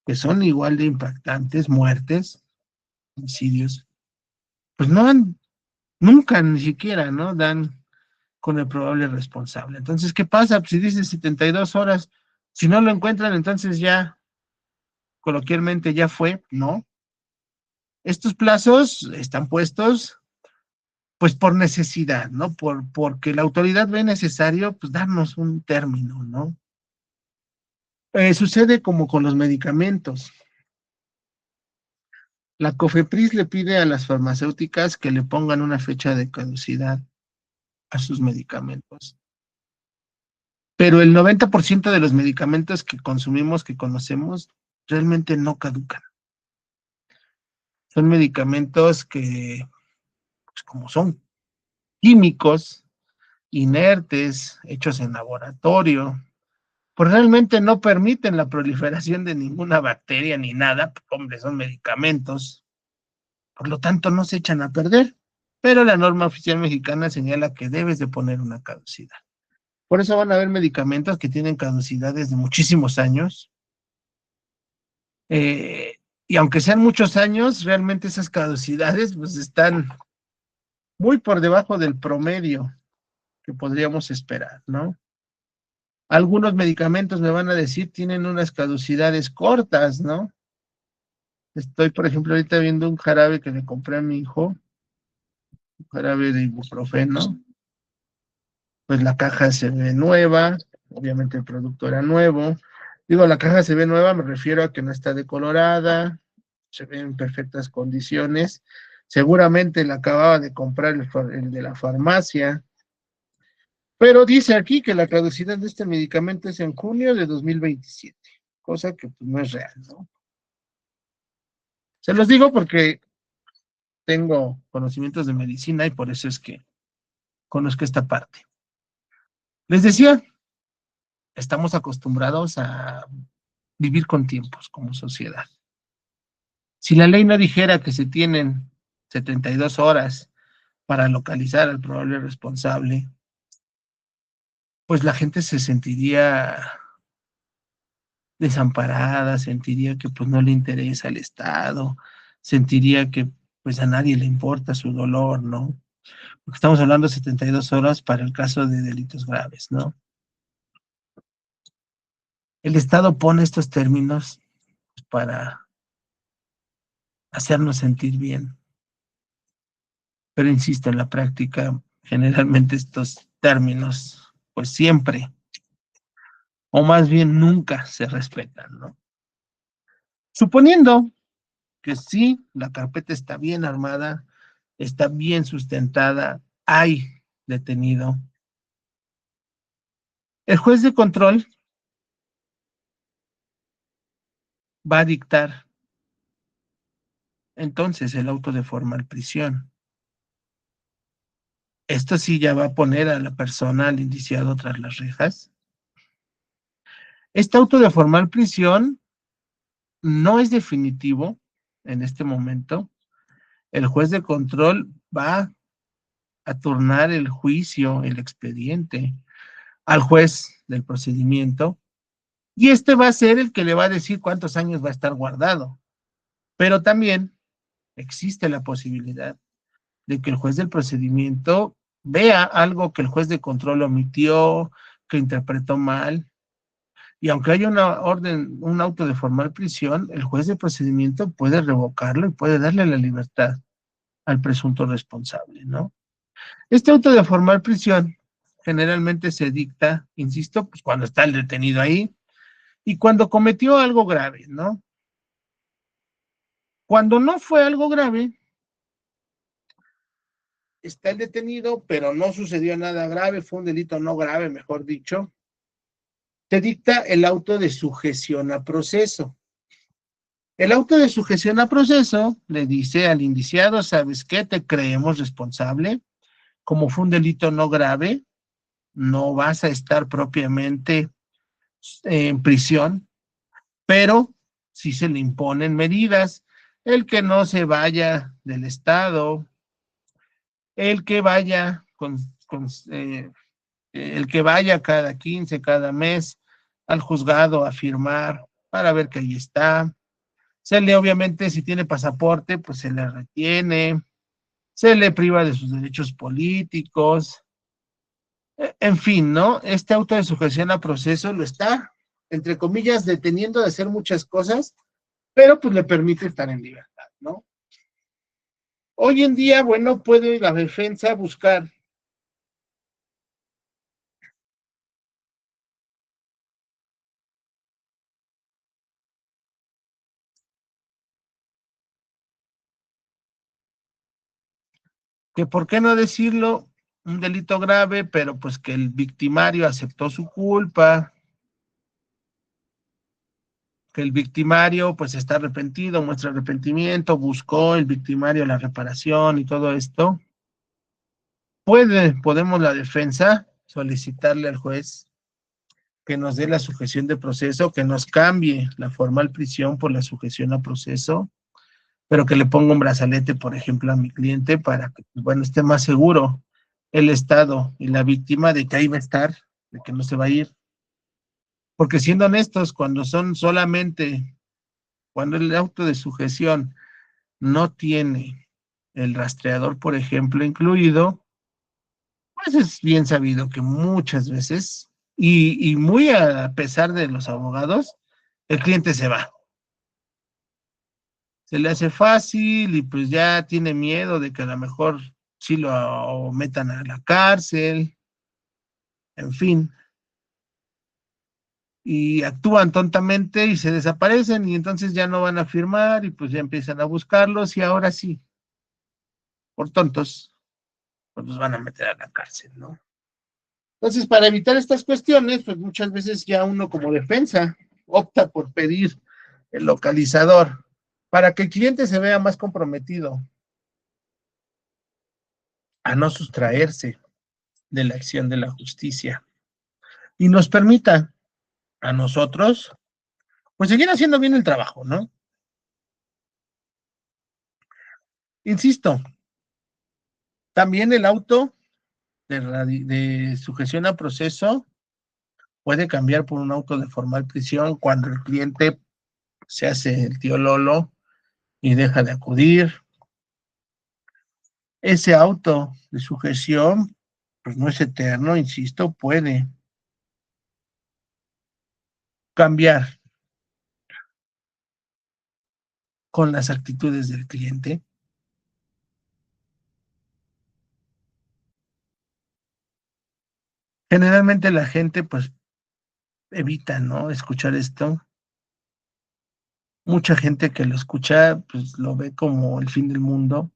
que son igual de impactantes, muertes, homicidios, pues nunca ni siquiera, ¿no? Dan con el probable responsable. Entonces, ¿qué pasa? Pues si dice 72 horas, si no lo encuentran, entonces ya, coloquialmente ya fue, ¿no? Estos plazos están puestos, pues por necesidad, ¿no? Porque la autoridad ve necesario, pues darnos un término, ¿no? Sucede como con los medicamentos. La COFEPRIS le pide a las farmacéuticas que le pongan una fecha de caducidad a sus medicamentos. Pero el 90% de los medicamentos que consumimos, que conocemos, realmente no caducan. Son medicamentos que, pues como son químicos, inertes, hechos en laboratorio, pues realmente no permiten la proliferación de ninguna bacteria ni nada, hombre, son medicamentos, por lo tanto no se echan a perder, pero la norma oficial mexicana señala que debes de poner una caducidad. Por eso van a haber medicamentos que tienen caducidades de muchísimos años, eh, y aunque sean muchos años, realmente esas caducidades pues están muy por debajo del promedio que podríamos esperar, ¿no? Algunos medicamentos me van a decir tienen unas caducidades cortas, ¿no? Estoy, por ejemplo, ahorita viendo un jarabe que le compré a mi hijo, un jarabe de ibuprofeno. Pues la caja se ve nueva, obviamente el producto era nuevo. Digo, la caja se ve nueva, me refiero a que no está decolorada, se ve en perfectas condiciones. Seguramente la acababa de comprar el de la farmacia, pero dice aquí que la caducidad de este medicamento es en junio de 2027, cosa que pues, no es real, ¿no? Se los digo porque tengo conocimientos de medicina y por eso es que conozco esta parte. Les decía, estamos acostumbrados a vivir con tiempos como sociedad. Si la ley no dijera que se tienen 72 horas para localizar al probable responsable, pues la gente se sentiría desamparada, sentiría que pues no le interesa el Estado, sentiría que pues a nadie le importa su dolor, ¿no? Porque estamos hablando de 72 horas para el caso de delitos graves, ¿no? El Estado pone estos términos para hacernos sentir bien, pero insisto, en la práctica, generalmente estos términos, pues siempre, o más bien nunca se respetan, ¿no? Suponiendo que sí, la carpeta está bien armada, está bien sustentada, hay detenido. El juez de control va a dictar entonces el auto de formal prisión. Esto sí ya va a poner a la persona, al indiciado, tras las rejas. Este auto de formal prisión no es definitivo en este momento. El juez de control va a turnar el juicio, el expediente, al juez del procedimiento, y este va a ser el que le va a decir cuántos años va a estar guardado. Pero también existe la posibilidad de que el juez del procedimiento vea algo que el juez de control omitió, que interpretó mal, y aunque haya una orden, un auto de formal prisión, el juez de procedimiento puede revocarlo y puede darle la libertad al presunto responsable, ¿no? Este auto de formal prisión generalmente se dicta, insisto, pues cuando está el detenido ahí y cuando cometió algo grave, ¿no? Cuando no fue algo grave, está el detenido, pero no sucedió nada grave, fue un delito no grave, mejor dicho, te dicta el auto de sujeción a proceso. El auto de sujeción a proceso le dice al indiciado, ¿sabes qué? Te creemos responsable, como fue un delito no grave, no vas a estar propiamente en prisión, pero sí se le imponen medidas, el que no se vaya del estado, el que vaya el que vaya cada 15, cada mes al juzgado a firmar para ver que ahí está. Se le, obviamente, si tiene pasaporte, pues se le retiene, se le priva de sus derechos políticos, en fin, ¿no? Este auto de sujeción a proceso lo está, entre comillas, deteniendo de hacer muchas cosas, pero pues le permite estar en libertad, ¿no? Hoy en día, bueno, puede la defensa buscar que, ¿por qué no decirlo? Un delito grave, pero pues que el victimario aceptó su culpa, que el victimario pues está arrepentido, muestra arrepentimiento, buscó el victimario la reparación y todo esto. Podemos la defensa solicitarle al juez que nos dé la sujeción de proceso, que nos cambie la formal prisión por la sujeción a proceso, pero que le ponga un brazalete, por ejemplo, a mi cliente para que, bueno, esté más seguro el Estado y la víctima de que ahí va a estar, de que no se va a ir. Porque siendo honestos, cuando son solamente, cuando el auto de sujeción no tiene el rastreador, por ejemplo, incluido, pues es bien sabido que muchas veces, y muy a pesar de los abogados, el cliente se va. se le hace fácil y pues ya tiene miedo de que a lo mejor sí lo metan a la cárcel, en fin, y actúan tontamente y se desaparecen y entonces ya no van a firmar y pues ya empiezan a buscarlos y ahora sí, por tontos, pues los van a meter a la cárcel, ¿no? Entonces, para evitar estas cuestiones, pues muchas veces ya uno como defensa opta por pedir el localizador para que el cliente se vea más comprometido a no sustraerse de la acción de la justicia y nos permita a nosotros, pues seguir haciendo bien el trabajo, ¿no? Insisto, también el auto de sujeción a proceso puede cambiar por un auto de formal prisión cuando el cliente se hace el tío Lolo y deja de acudir. Ese auto de sujeción, pues no es eterno, insisto, puede cambiar con las actitudes del cliente. Generalmente la gente, pues, evita, ¿no? Escuchar esto. Mucha gente que lo escucha, pues, lo ve como el fin del mundo.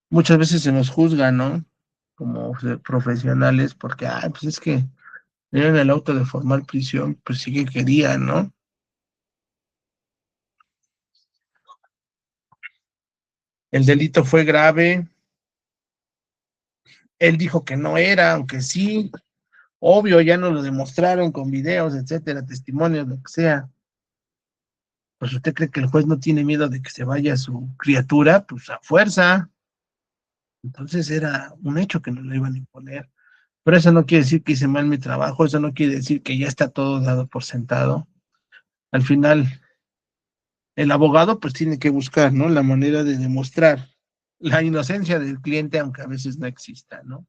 Muchas veces se nos juzga, ¿no? Como profesionales, porque, pues es que en el auto de formal prisión, pues sí que quería, ¿no? El delito fue grave, él dijo que no era, aunque sí, obvio, ya nos lo demostraron con videos, etcétera, testimonios, lo que sea. Pues usted cree que el juez no tiene miedo de que se vaya su criatura, pues a fuerza. Entonces era un hecho que nos lo iban a imponer. Pero eso no quiere decir que hice mal mi trabajo, eso no quiere decir que ya está todo dado por sentado. Al final, el abogado pues tiene que buscar, ¿no? La manera de demostrar la inocencia del cliente, aunque a veces no exista, ¿no?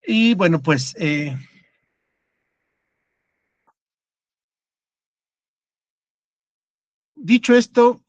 Y bueno, pues dicho esto,